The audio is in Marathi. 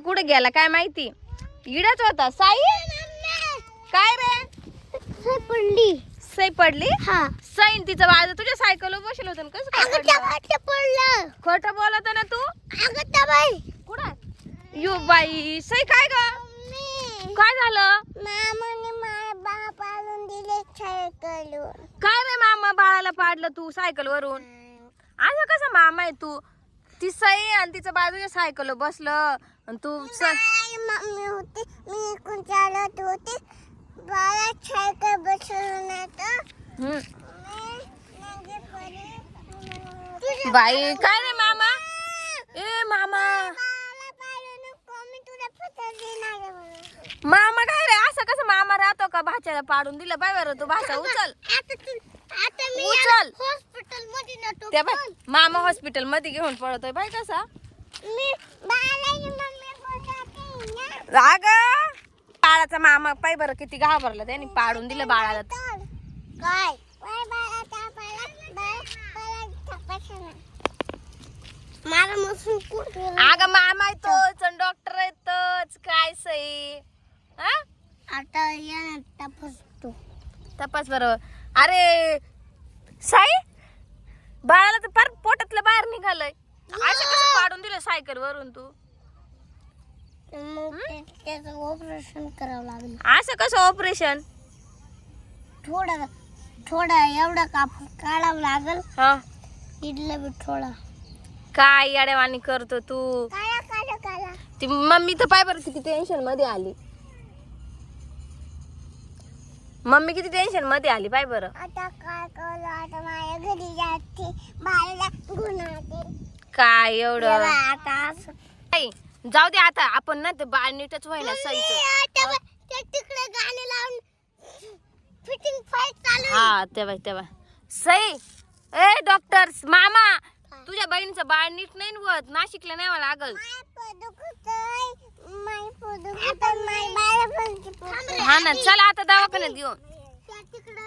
कुठे गेला काय माहिती. इडच होता साई. काय रे पडली सई पडली. हा सईन तिचं बाळ तुझ्या सायकलवर बसलं होतं कसं काय पडलं. खोटं बोलत ना तू. कुठं यू बाई सई काय ग काय झालं. मामाने माझ्या बाळा पाळून दिले सायकल. काय रे मामा बाळाला पाडलं तू सायकल वरून. असं कसं मामा आहे तू. ती सई आणि तिचं बाळ तुझ्या सायकलवर बसलं आणि तू मम्मी होती मी इकडून चालत होते बाळा सायकल बसवून बाई काय रे मामा. ए मामा मामा काय रे असं कसं मामा राहतो का भाच्याला पाडून दिलं. बाय बरं तू भाषा उचल उचल. हॉस्पिटल मध्ये नव्हतो त्या बाय मामा हॉस्पिटल मध्ये घेऊन पळतोय बाय कसा. मी बाळाची मम्मी बोलते अगं बाळाचा मामा पाय बरं किती घाबरला त्याने पाडून दिलं बाळाला. काय बाळाचा मला मसून कुठे अगं मामा येतोच आणि डॉक्टर येतोच काय सई. हा आता या तपासतो तपास बरोबर. अरे साई बाळाला तर फार पोटातलं बाहेर निघालंय. असं कसं पाडून दिलं सायकल वरून तू. मग त्याचं ऑपरेशन करावं लागलं. असं कसं ऑपरेशन. थोडा एवढा कापूस काढावं लागल. हा इडला बी थोडा काय याड्यावानी करतो तू. काढा ती मम्मी तर पाय बरं किती टेन्शन मध्ये आली. मम्मी किती टेन्शन मध्ये आली पाय बरं. आता काय करू आता माझ्या घरी जाते बाळाला गुन्हा काय एवढं आता असं नाही. जाऊ दे आता आपण ना ते बाळ नीटच व्हायला सईचं. तिकडे गाणे लावून फिटिंग फाईट चालू. हा तेव्हा सई. ए डॉक्टर मामा तुझ्या बहिणीचं बाळ नीट नाही होत नाशिकला न्यावं लागल. हा ना चला आता दवाखान्यात घेऊन.